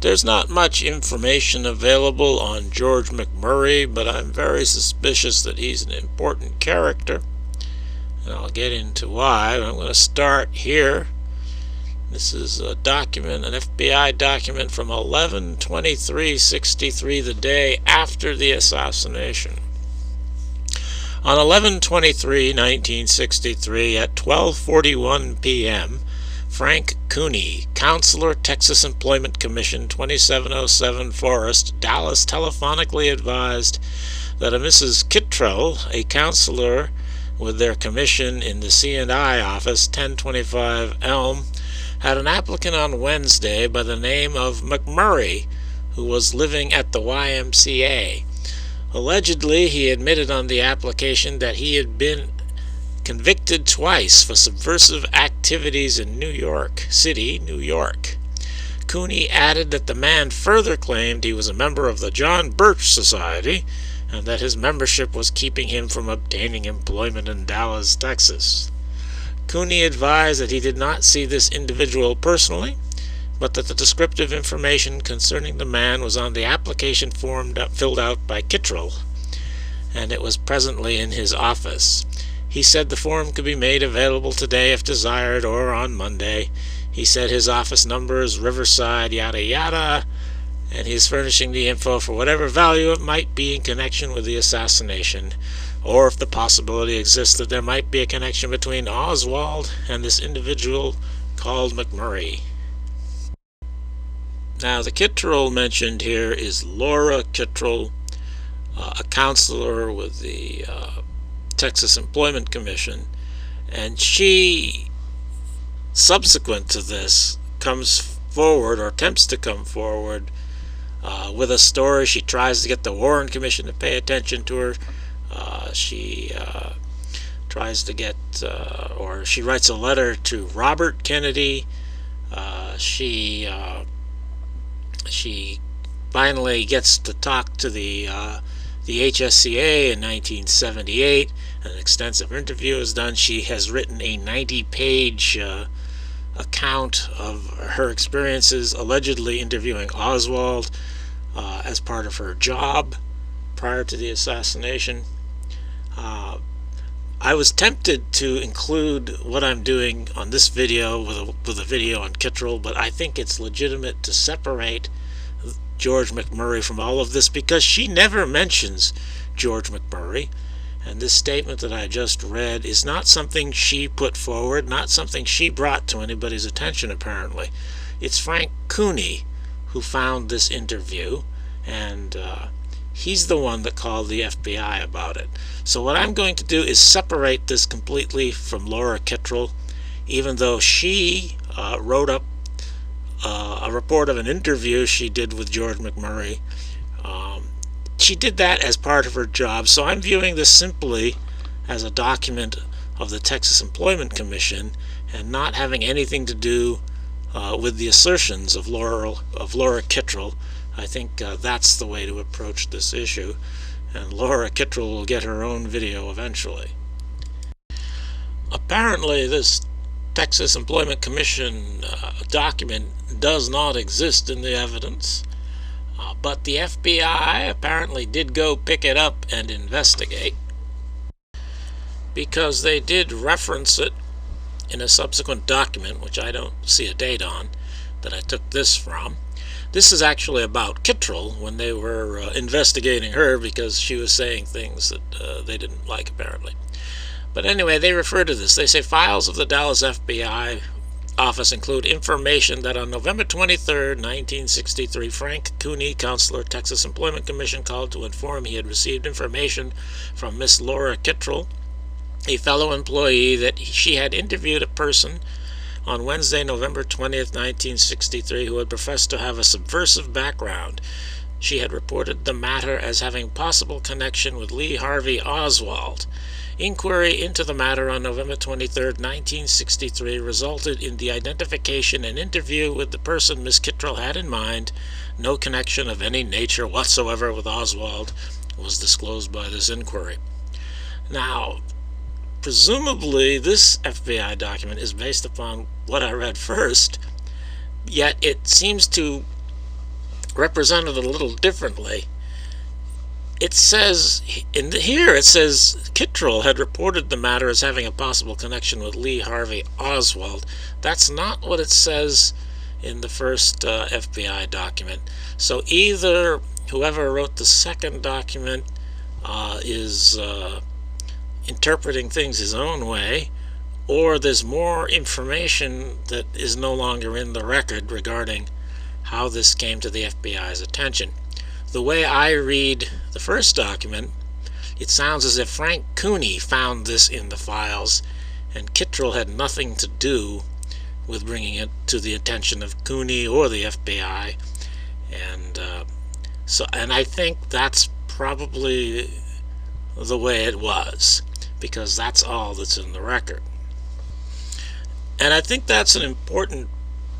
There's not much information available on George McMurray, but I'm very suspicious that he's an important character, and I'll get into why. I'm going to start here. This is a document, an FBI document from 11/23/63, the day after the assassination. On 11/23/1963 at 12:41 p.m., Frank Cooney, Counselor, Texas Employment Commission, 2707 Forest, Dallas, telephonically advised that a Mrs. Kittrell, a counselor with their commission in the C&I office, 1025 Elm, had an applicant on Wednesday by the name of McMurray, who was living at the YMCA. Allegedly, he admitted on the application that he had been convicted twice for subversive activities in New York City, New York. Cooney added that the man further claimed he was a member of the John Birch Society and that his membership was keeping him from obtaining employment in Dallas, Texas. Cooney advised that he did not see this individual personally, but that the descriptive information concerning the man was on the application form filled out by Kittrell, and it was presently in his office. He said the form could be made available today if desired, or on Monday. He said his office number is Riverside, yada yada, and he's furnishing the info for whatever value it might be in connection with the assassination, or if the possibility exists that there might be a connection between Oswald and this individual called McMurray. Now, the Kittrell mentioned here is Laura Kittrell, a counselor with the Texas Employment Commission, and she, subsequent to this, comes forward, or attempts to come forward, with a story. She tries to get the Warren Commission to pay attention to her. She tries to get, or she writes a letter to Robert Kennedy. She finally gets to talk to the HSCA in 1978. An extensive interview is done. She has written a 90-page account of her experiences allegedly interviewing Oswald as part of her job prior to the assassination. I was tempted to include what I'm doing on this video with a video on Kittrell, but I think it's legitimate to separate George McMurray from all of this because she never mentions George McMurray, and this statement that I just read is not something she put forward, not something she brought to anybody's attention apparently. It's Frank Cooney who found this interview, and he's the one that called the FBI about it. So what I'm going to do is separate this completely from Laura Kittrell, even though she wrote up a report of an interview she did with George McMurray. She did that as part of her job, so I'm viewing this simply as a document of the Texas Employment Commission and not having anything to do with the assertions of Laura Kittrell. I think that's the way to approach this issue, and Laura Kittrell will get her own video eventually. Apparently this Texas Employment Commission document does not exist in the evidence, but the FBI apparently did go pick it up and investigate, because they did reference it in a subsequent document, which I don't see a date on, that I took this from. This is actually about Kittrell when they were investigating her because she was saying things that they didn't like apparently. But anyway, they refer to this. They say files of the Dallas FBI office include information that on November 23, 1963, Frank Cooney, counselor, Texas Employment Commission, called to inform he had received information from Miss Laura Kittrell, a fellow employee, that she had interviewed a person on Wednesday, November 20th, 1963, who had professed to have a subversive background. She had reported the matter as having possible connection with Lee Harvey Oswald. Inquiry into the matter on November 23, 1963, resulted in the identification and interview with the person Miss Kittrell had in mind. No connection of any nature whatsoever with Oswald was disclosed by this inquiry. Now, presumably this FBI document is based upon what I read first, yet it seems to represented a little differently. It says, here it says, Kittrell had reported the matter as having a possible connection with Lee Harvey Oswald. That's not what it says in the first FBI document. So either whoever wrote the second document is interpreting things his own way, or there's more information that is no longer in the record regarding how this came to the FBI's attention. The way I read the first document, it sounds as if Frank Cooney found this in the files, and Kittrell had nothing to do with bringing it to the attention of Cooney or the FBI. And I think that's probably the way it was, because that's all that's in the record. And I think that's an important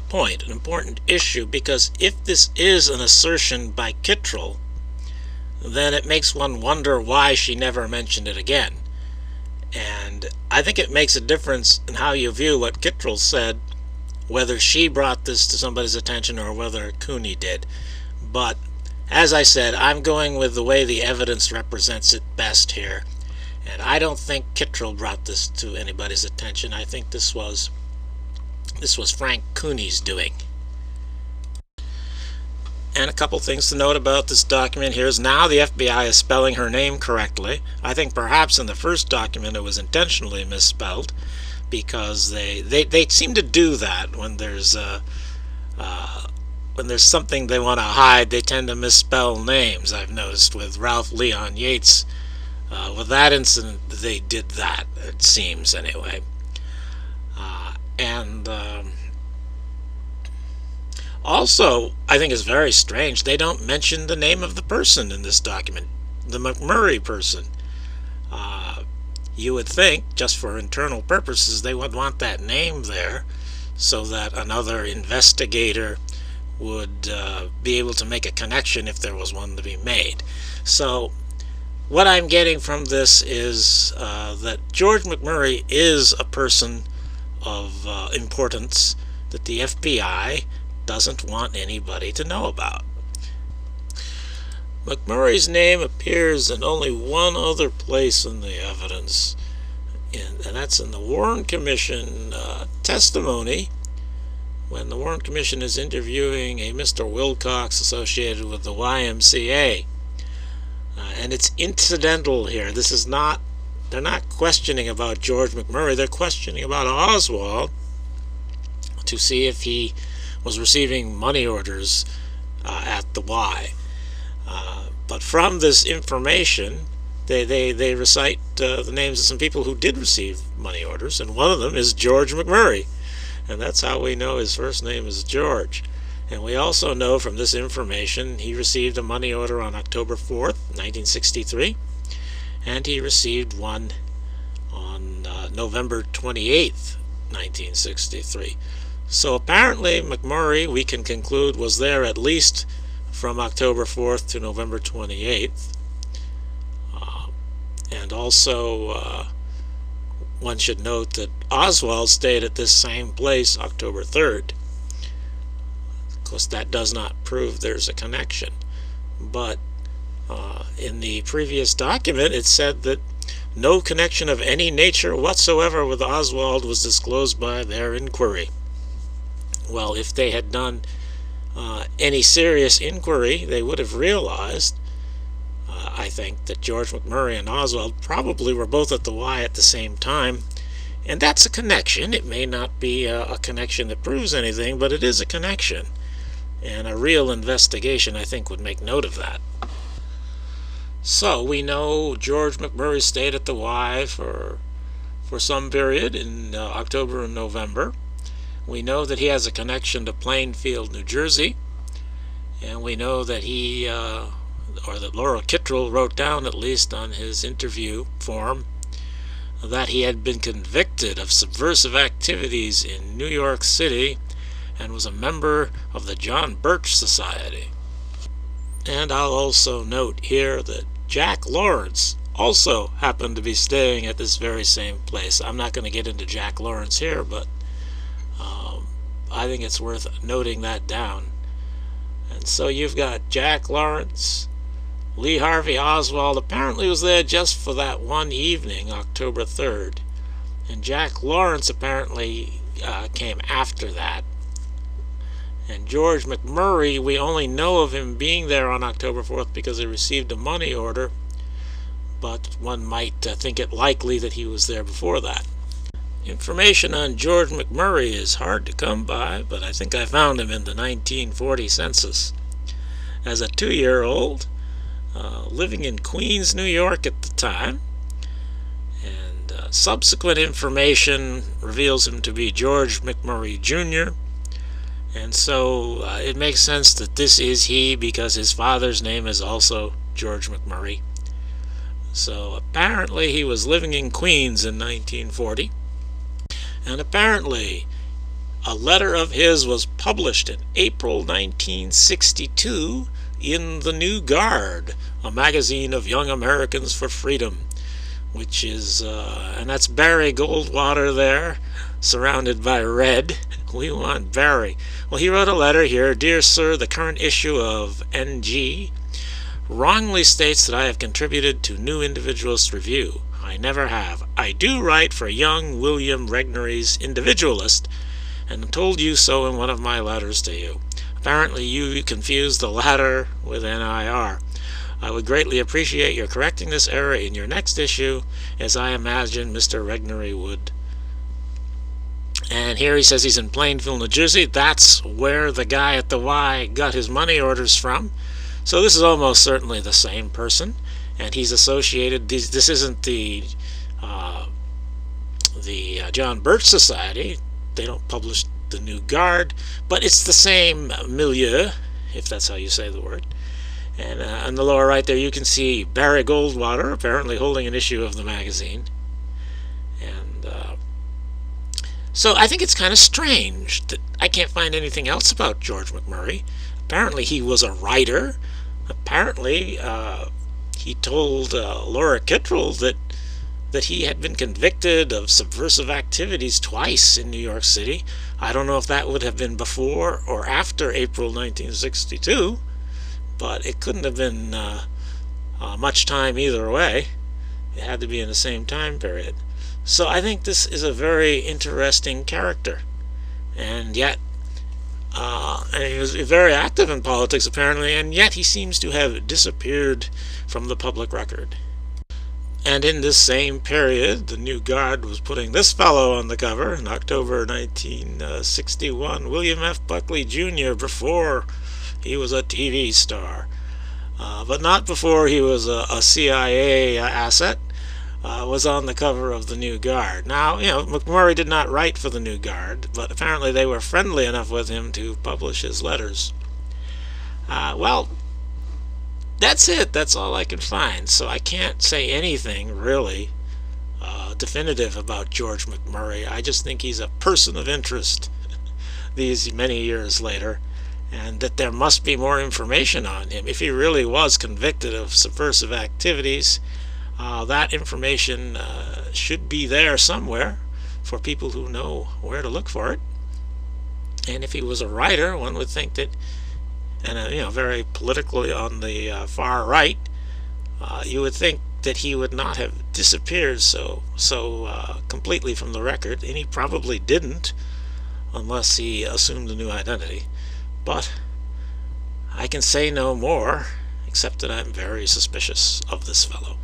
point, an important issue, because if this is an assertion by Kittrell, then it makes one wonder why she never mentioned it again. And I think it makes a difference in how you view what Kittrell said, whether she brought this to somebody's attention or whether Cooney did. But as I said, I'm going with the way the evidence represents it best here. And I don't think Kittrell brought this to anybody's attention. I think this was Frank Cooney's doing. And a couple things to note about this document here is now the FBI is spelling her name correctly. I think perhaps in the first document it was intentionally misspelled, because they seem to do that when there's something they want to hide. They tend to misspell names. I've noticed with Ralph Leon Yates. With that incident, they did that, it seems, anyway. Also, I think it's very strange, they don't mention the name of the person in this document, the McMurray person. You would think, just for internal purposes, they would want that name there so that another investigator would be able to make a connection if there was one to be made. So what I'm getting from this is that George McMurray is a person of importance that the FBI doesn't want anybody to know about. McMurray's name appears in only one other place in the evidence, and that's in the Warren Commission testimony, when the Warren Commission is interviewing a Mr. Wilcox associated with the YMCA. And it's incidental here. This is not, they're not questioning about George McMurray, they're questioning about Oswald to see if he was receiving money orders at the Y. But from this information, they recite the names of some people who did receive money orders, and one of them is George McMurray. And that's how we know his first name is George. And we also know from this information he received a money order on October 4th, 1963, and he received one on November 28th, 1963. So apparently McMurray, we can conclude, was there at least from October 4th to November 28th. And also one should note that Oswald stayed at this same place October 3rd. Of course, that does not prove there's a connection. But in the previous document, it said that no connection of any nature whatsoever with Oswald was disclosed by their inquiry. Well, if they had done any serious inquiry, they would have realized, I think, that George McMurray and Oswald probably were both at the Y at the same time. And that's a connection. It may not be a connection that proves anything, but it is a connection. And a real investigation, I think, would make note of that. So we know George McMurray stayed at the Y for some period in October and November. We know that he has a connection to Plainfield, New Jersey. And we know that he, or that Laura Kittrell wrote down at least on his interview form, that he had been convicted of subversive activities in New York City and was a member of the John Birch Society. And I'll also note here that Jack Lawrence also happened to be staying at this very same place. I'm not going to get into Jack Lawrence here, but I think it's worth noting that down. And So you've got Jack Lawrence. Lee Harvey Oswald apparently was there just for that one evening, October 3rd. And Jack Lawrence apparently came after that. And George McMurray, we only know of him being there on October 4th because he received a money order, but one might think it likely that he was there before that. Information on George McMurray is hard to come by, but I think I found him in the 1940 census. As a 2-year-old, living in Queens, New York at the time, and subsequent information reveals him to be George McMurray Jr., and so it makes sense that this is he because his father's name is also George McMurray. So apparently he was living in Queens in 1940, and apparently a letter of his was published in April 1962 in The New Guard, a magazine of young Americans for freedom, which is, and that's Barry Goldwater there, surrounded by red. We want Barry. Well, he wrote a letter here. Dear Sir, the current issue of NG wrongly states that I have contributed to New Individualist Review. I never have. I do write for young William Regnery's Individualist, and told you so in one of my letters to you. Apparently you confused the latter with NIR. I would greatly appreciate your correcting this error in your next issue, as I imagine Mr. Regnery would. And here he says he's in Plainfield, New Jersey. That's where the guy at the Y got his money orders from. So this is almost certainly the same person, and he's associated. This isn't the John Birch Society. They don't publish The New Guard, but it's the same milieu, if that's how you say the word. And on the lower right there, you can see Barry Goldwater apparently holding an issue of the magazine. And so I think it's kind of strange that I can't find anything else about George McMurray. Apparently he was a writer. Apparently he told Laura Kittrell that he had been convicted of subversive activities twice in New York City. I don't know if that would have been before or after April 1962, but it couldn't have been much time either way. It had to be in the same time period. So I think this is a very interesting character, and yet and he was very active in politics apparently, and yet he seems to have disappeared from the public record. And in this same period, the New Guard was putting this fellow on the cover in October 1961, William F. Buckley Jr., before he was a TV star, but not before he was a CIA asset. Was on the cover of the New Guard. Now, McMurray did not write for the New Guard, but apparently they were friendly enough with him to publish his letters. Well, that's it. That's all I can find. So I can't say anything really definitive about George McMurray. I just think he's a person of interest these many years later, and that there must be more information on him. If he really was convicted of subversive activities, that information should be there somewhere for people who know where to look for it. And if he was a writer, one would think that, and very politically on the far right, you would think that he would not have disappeared so completely from the record, and he probably didn't, unless he assumed a new identity. But I can say no more, except that I'm very suspicious of this fellow.